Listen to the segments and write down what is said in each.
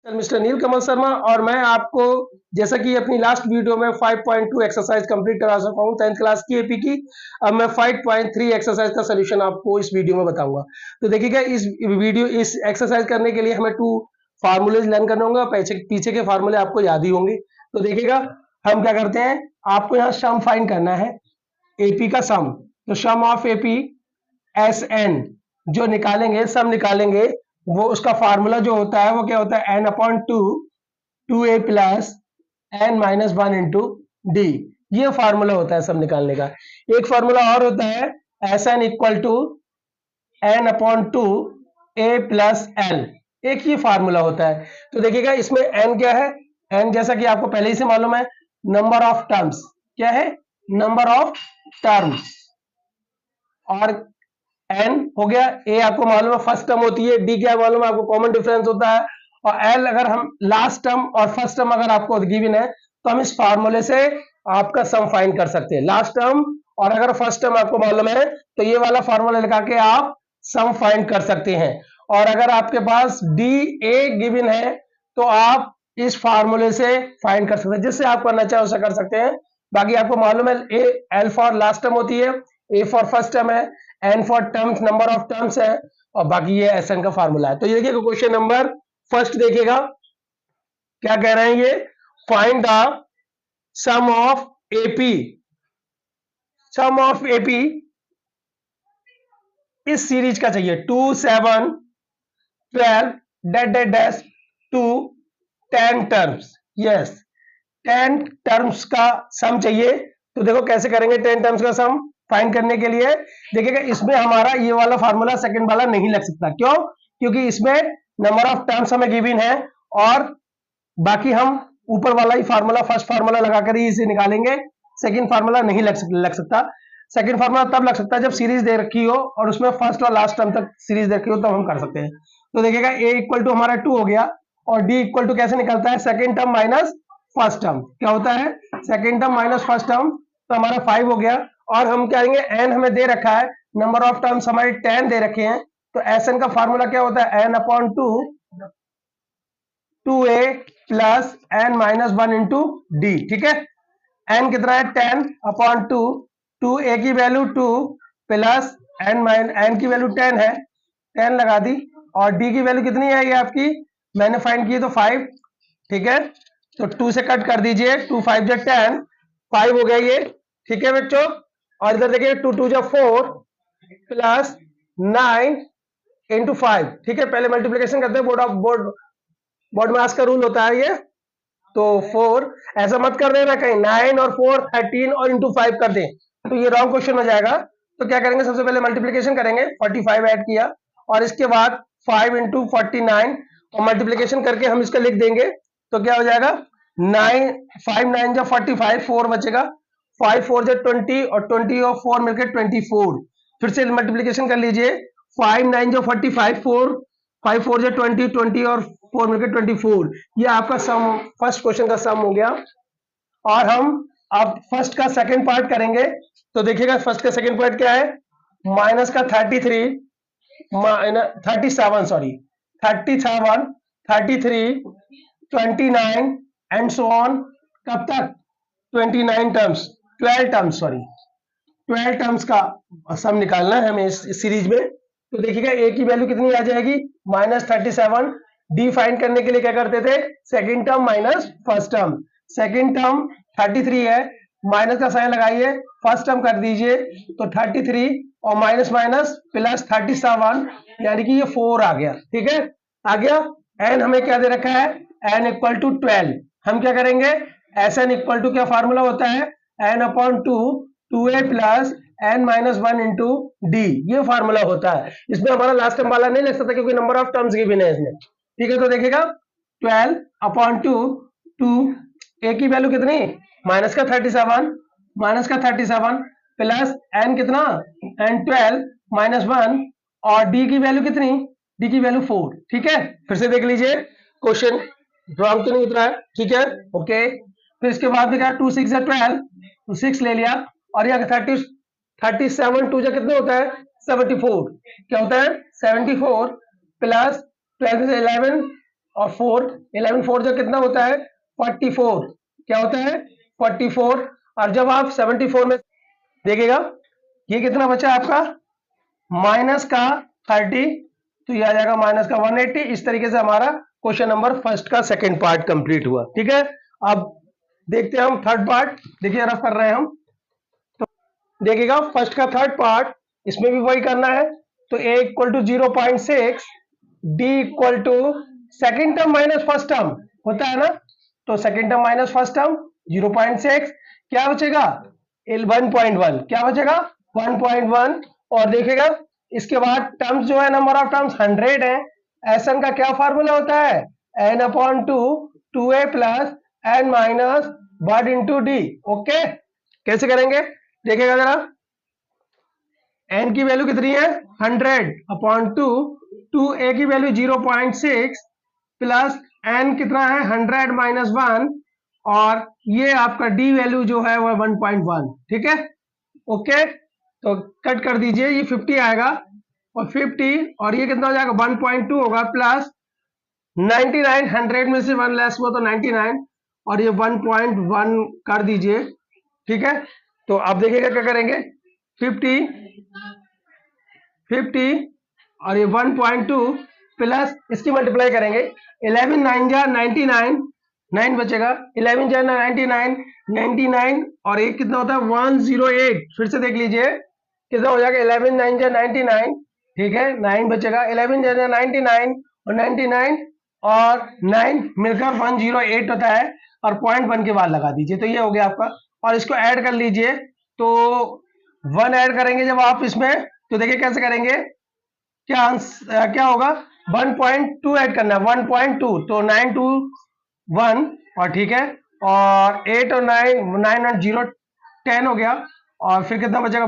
Mister Neel Kamal Sharma और मैं आपको जैसा कि अपनी लास्ट वीडियो में 5.2 एक्सरसाइज कंप्लीट करा सका हूँ 10th क्लास की एपी की। अब मैं 5.3 एक्सरसाइज का सोल्यूशन आपको इस वीडियो में बताऊंगा। तो देखिएगा इस एक्सरसाइज करने के लिए हमें 2 फार्मूलेज लर्न करना होगा। पीछे के फार्मूले आपको याद ही होंगे। तो देखिएगा हम क्या करते हैं, आपको यहाँ सम फाइंड करना है, एपी का सम। तो सम ऑफ एपी एस एन जो निकालेंगे, सम निकालेंगे, वो उसका फार्मूला जो होता है वो क्या होता है, एन अपॉन टू ए plus N minus one into D. ये फार्मूला होता है सब निकालने का। एक फार्मूला और होता है S N equal to N upon two A plus L. एक ही फार्मूला होता है। तो देखिएगा इसमें एन क्या है, एन जैसा कि आपको पहले ही से मालूम है, नंबर ऑफ टर्म्स। क्या है? Number of terms. और एन हो गया, ए आपको मालूम है फर्स्ट टर्म होती है, डी क्या मालूम है आपको, कॉमन डिफरेंस होता है। और एल अगर हम लास्ट टर्म और फर्स्ट टर्म अगर आपको गिवन है तो हम इस फार्मूले से आपका सम फाइंड कर सकते हैं। लास्ट टर्म और अगर फर्स्ट टर्म आपको मालूम है तो ये वाला फार्मूला लगा के आप सम फाइंड कर सकते हैं। और अगर आपके पास डी ए गिवन है तो आप इस फार्मूले से फाइंड कर सकते हैं। जिससे आप करना चाहे उसे कर सकते हैं। बाकी आपको मालूम है A L for last term होती है, ए फॉर फर्स्ट टर्म है, N for terms number of terms है, और बाकी ये एस एन का फार्मूला है। तो ये देखिए क्वेश्चन नंबर फर्स्ट देखिएगा क्या कह रहे हैं ये, find the sum of AP. Sum of AP इस सीरीज का चाहिए 2 7 12 dot dot dash to 10 terms. Yes, 10 terms का सम चाहिए। तो देखो कैसे करेंगे 10 टर्म्स का सम फाइंड करने के लिए। देखिएगा इसमें हमारा ये वाला फार्मूला सेकंड वाला नहीं लग सकता। क्यों? क्योंकि इसमें नंबर ऑफ टर्म्स हमें गिवन है और बाकी हम ऊपर वाला ही फार्मूला, फर्स्ट फार्मूला लगाकर ही इसे निकालेंगे। सेकंड फार्मूला नहीं लग सकता। सेकंड फार्मूला तब लग सकता है जब सीरीज दे रखी हो और उसमें फर्स्ट और लास्ट टर्म तक सीरीज दे रखी हो, तब हम कर सकते हैं। तो देखिएगा ए इक्वल टू हमारा 2 हो गया और डी इक्वल टू कैसे निकलता है, second term minus first term. क्या होता है, second term minus first term. तो हमारा 5 हो गया। और हम क्या करेंगे, एन हमें दे रखा है, नंबर ऑफ टर्म्स हमारे 10 दे रखे हैं। तो एस एन का फार्मूला क्या होता है, एन अपॉन टू ए plus N minus one into d. ठीक है, एन कितना है 10 अपॉन टू ए की वैल्यू 2 प्लस एन की वैल्यू 10 है, 10 लगा दी। और डी की वैल्यू कितनी है ये आपकी, मैंने फाइंड की तो 5। ठीक है, तो 2 से कट कर दीजिए, 2 5 जो 10, 5 हो गया ये। ठीक है बच्चों, और इधर देखिए 2 2 जो 4 प्लस 9 इंटू 5। ठीक है, पहले मल्टीप्लीकेशन करते हैं, बोर्ड मास का रूल होता है ये। तो 4 ऐसा मत कर देना कहीं 9 और 4 13 और इंटू 5 कर दें तो ये रॉन्ग क्वेश्चन हो जाएगा। तो क्या करेंगे, सबसे पहले मल्टीप्लीकेशन करेंगे, 45 ऐड किया और इसके बाद 5 इंटू 49 और मल्टीप्लीकेशन करके हम इसका लिख देंगे। तो क्या हो जाएगा, 9 5 9 जो 45, 4 बचेगा, 5 4 जो 20 और 20 और 4 मिलकर 24। फिर से मल्टीप्लीकेशन कर लीजिए, 5 9 जो 45, 4 5 4 जो 20, 20 और 4 मिलकर 24। ये आपका सम, फर्स्ट क्वेश्चन का सम हो गया। और हम अब फर्स्ट का सेकंड पार्ट करेंगे। तो देखिएगा फर्स्ट का सेकंड पार्ट क्या है, माइनस का 37 33 29 एंड सो ऑन। कब तक, 29 टर्म्स 12 टर्म्स 12 टर्म्स का सम निकालना है हमें इस सीरीज में। तो देखिएगा ए की वैल्यू कितनी आ जाएगी, -37। डी फाइंड करने के लिए क्या करते थे, second term minus first term. Second term 33 है, माइनस का साइन लगाइए, फर्स्ट टर्म कर दीजिए। तो 33 और माइनस माइनस प्लस 37, यानी कि ये 4 आ गया। ठीक है, आ गया। एन हमें क्या दे रखा है, एन इक्वल टू 12। हम क्या करेंगे, एस एन इक्वल टू क्या फार्मूला होता है, एन अपॉन टू ए plus N minus one into D. ये फार्मूला होता है। इसमें हमारा लास्ट टर्म वाला नहीं लग सकता क्योंकि नंबर ऑफ टर्म्स गिवन है इसमें। ठीक है, तो देखिएगा 12 अपॉन टू ए की वैल्यू कितनी, माइनस का 37 प्लस एन कितना, एन 12 माइनस 1 और डी की वैल्यू कितनी, डी की वैल्यू 4। ठीक है, फिर से देख लीजिए क्वेश्चन रॉन्ग तो नहीं उतरा है। ठीक है, ओके। फिर इसके बाद में क्या, 2 6 12, तो 6 ले लिया और यहाँ 37 2 कितना होता है, 74। क्या होता है, 74 प्लस 12 से 11 और 4, 11 4 जो कितना होता है 44, क्या होता है 44। और जब आप 74 में देखिएगा ये कितना बचा आपका माइनस का 30, तो ये आ जाएगा माइनस का 180। इस तरीके से हमारा क्वेश्चन नंबर फर्स्ट का सेकंड पार्ट कंप्लीट हुआ। ठीक है, अब देखते हैं हम थर्ड पार्ट। देखिए रफ कर रहे हैं हम, तो देखिएगा फर्स्ट का थर्ड पार्ट, इसमें भी वही करना है। तो a equal to 0.6, d equal to second term minus first term होता है ना, तो second term minus first term 0.6, क्या बचेगा 1.1, क्या बचेगा 1.1। और देखिएगा इसके बाद टर्म्स जो है नंबर ऑफ टर्म्स 100 है। एसएन का क्या फार्मूला होता है n/2 2a plus n minus 1 into D. Okay, कैसे करेंगे देखिएगा जरा, n की वैल्यू कितनी है 100/2, 2a की वैल्यू 0.6 प्लस n कितना है 100 माइनस 1, और ये आपका d वैल्यू जो है वो 1.1। ठीक है, ओके, तो कट कर दीजिए, ये 50 आएगा और 50, और ये कितना हो जाएगा 1.2 होगा प्लस 99, 100 में से 1 लेस हुआ तो 99, और ये 1.1 कर दीजिए। ठीक है, तो आप देखिएगा क्या करेंगे 50 और ये 1.2 प्लस इसकी मल्टीप्लाई करेंगे, 11 9 जा 99, 9 बचेगा, 11 जा 99, 99 और एक कितना होता है 108। फिर से देख लीजिए कितना हो जाएगा 11 9 जा 99, ठीक है 9 बचेगा, 11 जा 99 और 99 और 9 मिलकर 108 होता है, और 0.1 के बाद लगा दीजिए, तो ये हो गया आपका। और इसको ऐड कर लीजिए, तो 1 ऐड करेंगे जब आप इसमें, तो देखिए कैसे करेंगे, क्या होगा 1.2 ऐड करना है 1.2, तो 9 2 1, और ठीक है, और 8 और 9 और 0 10 हो गया, और फिर कितना बचेगा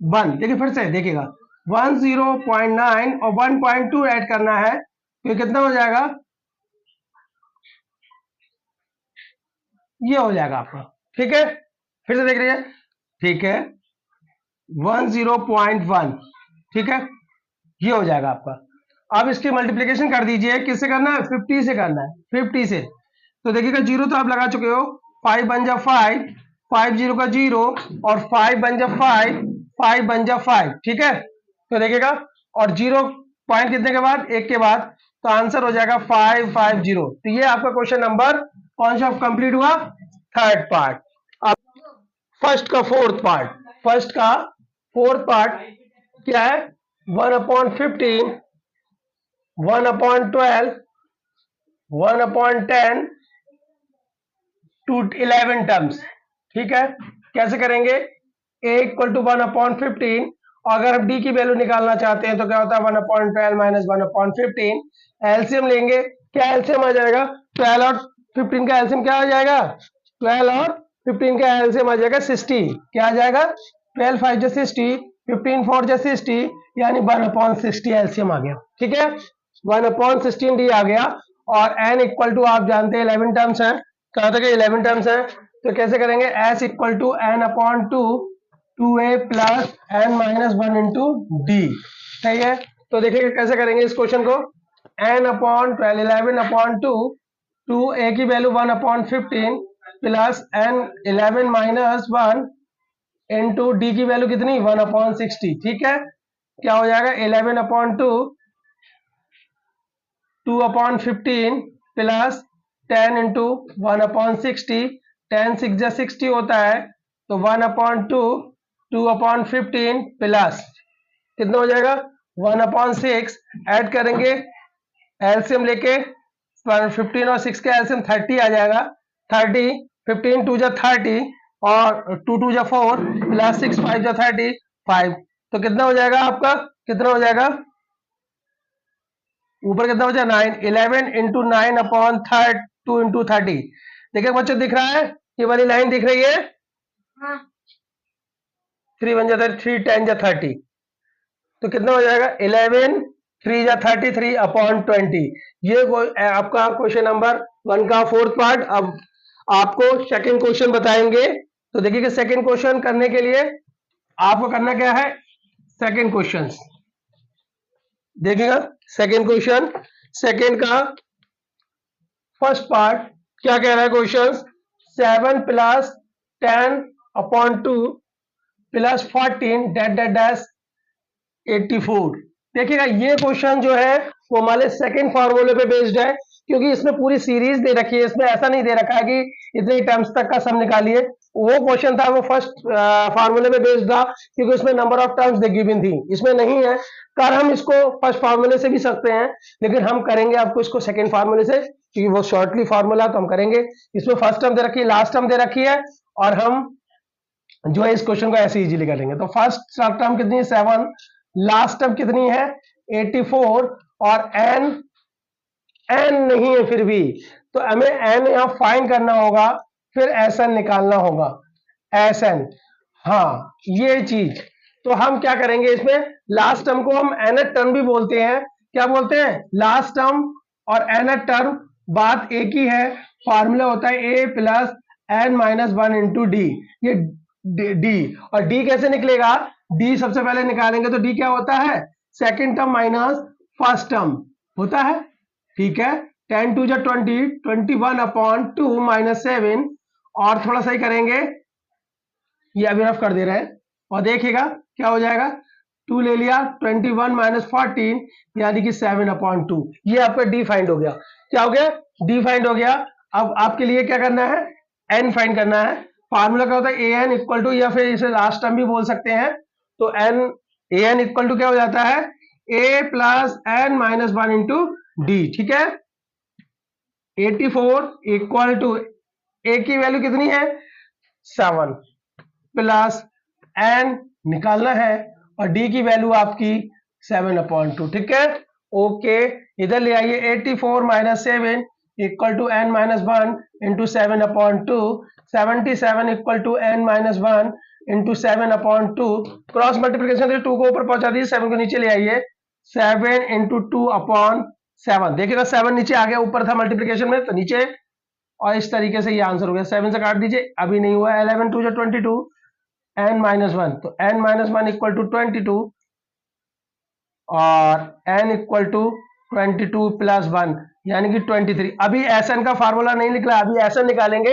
1। देखिए फिर से देखिएगा 10.9 और 1.2 ऐड करना है, तो कितना हो जाएगा, ये हो जाएगा आपका। ठीक है, फिर से देख लीजिए, ठीक है 10.1, ठीक है, ये हो जाएगा आपका। अब इसकी मल्टीप्लिकेशन कर दीजिए, किससे करना है 50 से करना है, 50 से। तो देखिएगा 0 तो आप लगा चुके हो, 5 बन जा 5, 5 0 का 0, और 5 बन जा 5, 5 बन जा 5। ठीक है, तो देखिएगा, और 0 पॉइंट कितने के बाद 1 के बाद, तो आंसर हो जाएगा 550। तो ये आपका क्वेश्चन नंबर कौन सा कंप्लीट हुआ, थर्ड पार्ट। अब फर्स्ट का फोर्थ पार्ट, फर्स्ट का फोर्थ पार्ट क्या है 1/15, 1/12, 1/10 टू 11 टर्म्स। ठीक है, कैसे करेंगे, a इक्वल टू 1/15, और अगर हम d की वैल्यू निकालना चाहते हैं तो क्या होता है 1/12 माइनस 1/15, एलसीएम लेंगे, क्या एलसीएम आ जाएगा 12 और 15 का एलसीएम क्या आ जाएगा, 12 और 15 का एलसीएम आ जाएगा 60, क्या आ जाएगा 12 5 जा 60, 15 4 जा 60, यानी 1/60 एलसीएम आ गया। ठीक है, 1/16 डी आ गया, और n इक्वल टू आप जानते हैं 11 टर्म्स है, कहां तक 11 टर्म्स है, तो कैसे करेंगे s equal to n/2 2a plus n minus 1 into D. सही है, तो देखिए कैसे करेंगे इस क्वेश्चन को, n/12 11/2 2a की value 1/15 plus n 11 minus 1 into D की वैल्यू कितनी 1/60। ठीक है, क्या हो जाएगा 11/2 2/15 प्लस 10 इंटू 1/60, 10 6 जा 60 होता है, तो 1/2 2/15 प्लस कितना हो जाएगा 1/6, ऐड करेंगे एलसीएम लेके, 15 और 6 का एलसीएम 30 आ जाएगा, 30 15 2 जा 30 और 2 2 जा 4 प्लस 6 5 जा 35, तो कितना हो जाएगा आपका, कितना हो जाएगा ऊपर कितना बचा 9, 11 इंटू 9/2 इंटू 30। देखिए बच्चों दिख रहा है, ये वाली लाइन दिख रही है, 3 बन जाता है 3 10 जा 30, तो कितना हो जाएगा 11 3 जा 33/20। ये आपका क्वेश्चन नंबर 1 का फोर्थ पार्ट। अब आपको सेकंड क्वेश्चन बताएंगे, तो देखिए कि सेकंड क्वेश्चन करने के लिए आपको करना क्या है, सेकंड क्वेश्चन देखिएगा, सेकंड क्वेश्चन सेकेंड का फर्स्ट पार्ट क्या कह रहा है question, 7 plus 10/2 plus 14 that that dash 84। देखिएगा ये क्वेश्चन जो है वो हमारे सेकंड फार्मूले पे बेस्ड है, क्योंकि इसमें पूरी सीरीज दे रखी है, इसमें ऐसा नहीं दे रखा है कि इतने टर्म्स तक का सम निकालिए। वो क्वेश्चन था वो फर्स्ट फार्मूले पे बेस्ड था, क्योंकि उसमें number of terms they given थी, इसमें नहीं है। कर हम इसको फर्स्ट फार्मूले से भी सकते हैं, लेकिन हम करेंगे आपको इसको सेकंड फार्मूले से, क्योंकि वो शॉर्टली फार्मूला तो हम करेंगे। इसमें फर्स्ट टर्म दे रखी है, लास्ट टर्म दे रखी है, और हम जो है इस क्वेश्चन को ऐसे इजीली करेंगे। तो फर्स्ट टर्म कितनी है 7, लास्ट टर्म कितनी है 84, और एन नहीं है फिर भी, तो हमें एन यहां फाइंड करना होगा, फिर एस एन निकालना होगा, एस एन। हाँ ये चीज, तो हम क्या करेंगे इसमें, लास्ट टर्म को हम nth टर्म भी बोलते हैं। क्या बोलते हैं, लास्ट टर्म और nth टर्म बात एक ही है। फार्मूला होता है a plus N minus 1 into D. ये डी, और डी कैसे निकलेगा, डी सबसे पहले निकालेंगे तो डी क्या होता है, second term minus first term होता है, ठीक है। 10 2 20, 21/2 माइनस 7, और थोड़ा सा ही करेंगे, ये अभी रफ कर दे रहे हैं, और देखिएगा क्या हो जाएगा, 2 ले लिया, 21 माइनस 14 यानी कि 7/2। ये आपका डी फाइंड हो गया। क्या हो गया, डी फाइंड हो गया। अब आपके लिए क्या करना है, एन फाइंड करना है। फार्मूला क्या होता है, ए एन इक्वल टू, या फिर इसे लास्ट टर्म भी बोल सकते हैं, तो n a n equal to क्या हो जाता है, a plus N minus 1 into d, ठीक है। 84 इक्वल टू, ए की वैल्यू कितनी है 7 प्लस एन निकालना है, और डी की वैल्यू आपकी 7/2, ठीक है। ओके, इधर ले आइए, 84 minus 7 equal to N minus 1 into 7/2, 77 equal to N minus 1 into 7/2। Cross multiplication 2 को ऊपर पहुंचा दीजिए, 7 को नीचे ले आइए, 7 इंटू 2/7। देखिएगा 7 नीचे आ गया, ऊपर था मल्टीप्लीकेशन में तो नीचे, और इस तरीके से ये आंसर हो गया। 7 से काट दीजिए, अभी नहीं हुआ। 11 2 22, n माइनस 1, तो n माइनस 1 इक्वल टू 22, और n इक्वल टू 22 प्लस 1 यानी कि 23। अभी एसएन का फार्मूला नहीं निकला, अभी एसएन निकालेंगे।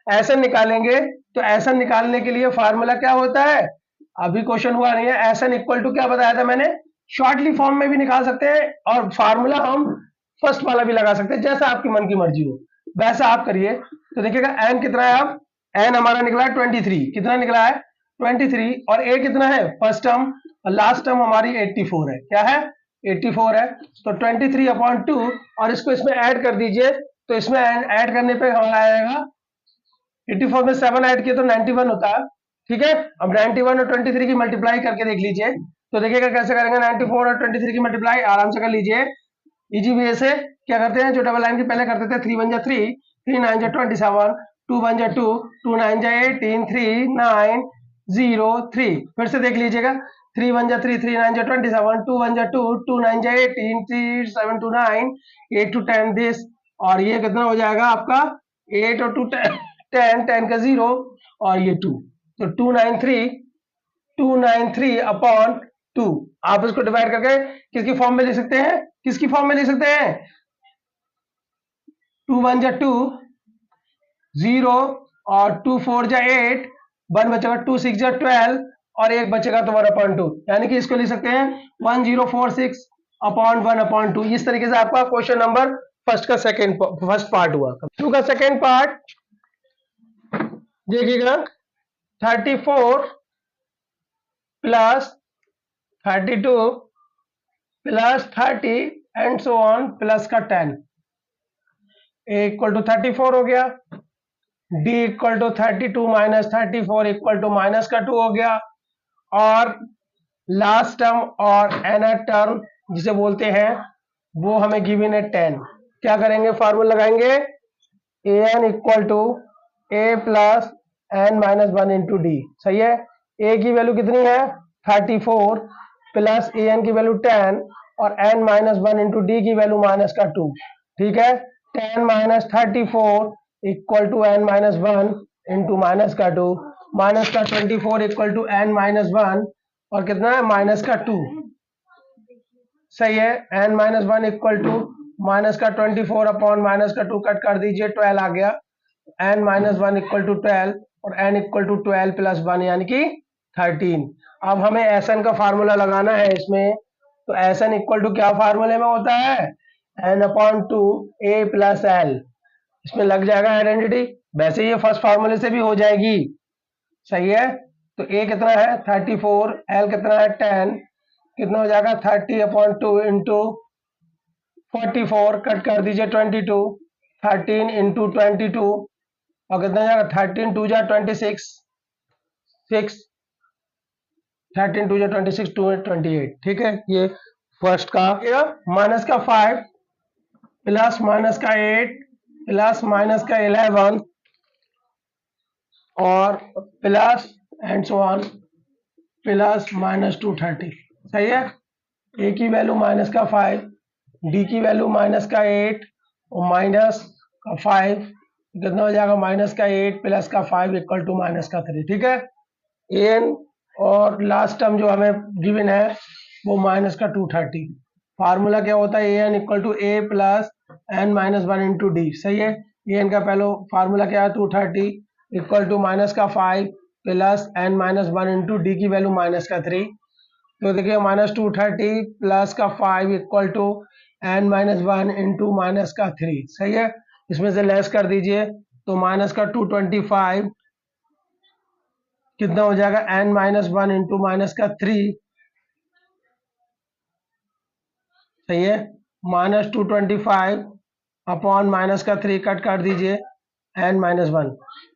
एसएन निकालेंगे तो एसएन निकालने के लिए फार्मूला क्या होता है, अभी क्वेश्चन हुआ नहीं है। एसएन इक्वल टू क्या बताया था मैंने, शॉर्टली फॉर्म में भी निकाल सकते हैं, और फार्मूला हम फर्स्ट वाला भी लगा सकते हैं, जैसा आपकी मन की मर्जी हो वैसा आप करिए। तो देखिएगा एन कितना है, अब एन हमारा निकला है 23, कितना निकला है 23, और ए कितना है फर्स्ट टर्म, और लास्ट टर्म हमारी 84 है। क्या है 84 है, तो 23/2, और इसको इसमें ऐड कर दीजिए, तो इसमें ऐड करने पे हमारा आएगा 84 में 7 ऐड किए तो 91 होता है, ठीक है। अब 91 और 23 की मल्टीप्लाई करके देख लीजिए, तो देखिएगा कैसे करेंगे, 94 और 23 की मल्टीप्लाई आराम से कर लीजिए, इजी वे से। क्या करते हैं, जो डबल लाइन की पहले करते थे, 3 1 जा 3, 3 9 जा 27, 2 1 जा 2, 2 9 जा 18, 3 9 0 3। फिर से देख लीजिएगा, 3 1 जा 3, 3 9 जा 27, 2 1 जा 2, 2 9 जा 18, 3 7 2 9, 8 to 10 दिस, और ये कितना हो जाएगा आपका 8 और 2 10, 10 का 0, और ये 2, तो 293/2। आप इसको डिवाइड करके किसकी फॉर्म में लिख सकते हैं, किसकी फॉर्म में लिख सकते हैं, 2 1 जा 2 0, और 2 4 जा 8, 1 बचेगा, 2 6 जा 12, और 1 बचेगा तो 1/2, यानी कि इसको लिख सकते हैं 1046/1/2। इस तरीके से आपका क्वेश्चन नंबर फर्स्ट पार्ट हुआ। 2 का सेकेंड पार्ट देखिएगा, 34 plus 32 plus 30 and so on plus का 10, ए इक्वल टू 34 हो गया, D equal to 32 minus 34 equal to minus का 2 हो गया, और लास्ट टर्म और nth टर्म जिसे बोलते हैं वो हमें गिवन है 10। क्या करेंगे, फार्मूला लगाएंगे, a n equal to A plus N minus 1 into D, सही है। ए की वैल्यू कितनी है 34 प्लस ए एन की वैल्यू 10, और एन माइनस 1 इंटू डी की वैल्यू माइनस का 2, ठीक है। 10 minus 34 equal to N minus 1 into minus का 2, माइनस का 24 इक्वल टू एन माइनस 1, और कितना है माइनस का 2, सही है। N minus 1 equal to minus का 24 अपॉन माइनस का 2 कट कर दीजिए, 12 आ गया। n माइनस 1 इक्वल टू 12 और n इक्वल टू 12 प्लस 1 यानी कि 13। अब हमें Sn का फार्मूला लगाना है इसमें, तो Sn इक्वल टू क्या फार्मूले में होता है, n upon 2 a plus l। इसमें लग जाएगा आइडेंटिटी, वैसे ये फर्स्ट फार्मूले से भी हो जाएगी, सही है। तो a कितना है 34, l कितना है 10, कितना हो जाएगा 30 अपॉन 2 इंटू 44, कट कर दीजिए 22, 13 इंटू 22 और कितना हो जाएगा 13 टू जा 26, 6, 13 टू जा 26, 2 28। ठीक है, ये फर्स्ट का माइनस का 5 प्लस माइनस का 8 प्लस माइनस का 11 और plus and so on plus minus 230। सही है, ए की वैल्यू माइनस का 5, डी की वैल्यू माइनस का 8 और माइनस का 5, कितना हो जाएगा माइनस का 8 प्लस का 5 इक्वल टू माइनस का 3। ठीक है, एन और लास्ट टर्म जो हमें गिवन है वो माइनस का 230। फार्मूला क्या होता है, N equal to A plus N minus 1 into D. सही है, एन का पहले फार्मूला क्या है 230 इक्वल टू माइनस का 5 plus N minus 1 into D की वैल्यू माइनस का 3। तो देखिए माइनस 230 प्लस का 5 equal to N minus 1 into minus का 3। सही है, इसमें से लेस कर दीजिए तो माइनस का 225 कितना हो जाएगा एन माइनस 1 इंटू माइनस का 3। सही है, माइनस 225 अपॉन माइनस का 3 कट कर दीजिए N minus 1,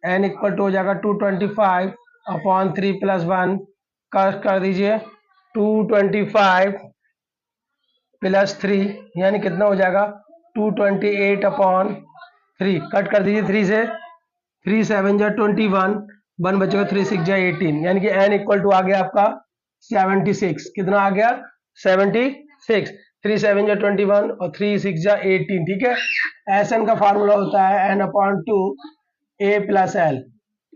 N equal to हो जाएगा 225 अपॉन 3 प्लस 1 कट कर दीजिए 225 प्लस 3 यानी कितना हो जाएगा 228 अपॉन 3 कट कर दीजिए 3 से, 3 7 जा 21, 1 बचेगा 3 6 जा 18 यानी कि n इक्वल टू आ गया आपका 76। कितना आ गया 76, 3 7 जा 21 और 3 6 जा 18। ठीक है, Sn का फार्मूला होता है n upon 2 a plus l,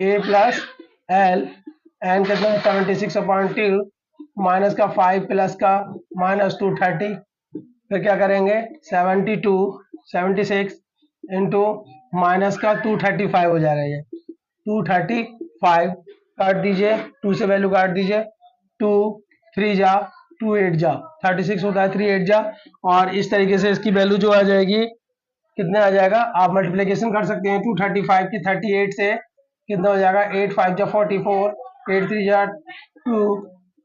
a plus l, n कितना 76 अपॉन 2 माइनस का 5 प्लस का माइनस 230, फिर क्या करेंगे 76 इंटू माइनस का 235 हो जाएगा, ये 235 काट दीजिए, 2 से वैल्यू काट दीजिए, 2 3 जा 2 8 जा 36 होता है, 3 8 जा, और इस तरीके से इसकी वैल्यू जो आ जाएगी कितने आ जाएगा, आप मल्टीप्लिकेशन कर सकते हैं 235 की 38 से, कितना हो जाएगा 8 5 जा 44, 8 3 जा 2,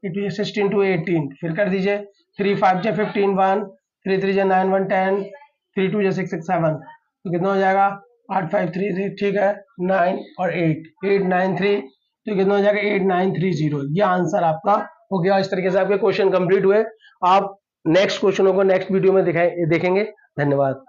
16 to 18, फिर कर दीजिए 3 5 जा 15 1, 3 3 जा 9 1 10, 3 2 जा 6 6 7, तो कितना हो जाएगा 8 5 3 3। ठीक है, 9 और 8 8 9 3, तो कितना हो जाएगा 8 9 3 0। ये आंसर आपका हो गया। इस तरीके से आपके क्वेश्चन कंप्लीट हुए। आप नेक्स्ट क्वेश्चनों को नेक्स्ट वीडियो में देखेंगे। धन्यवाद।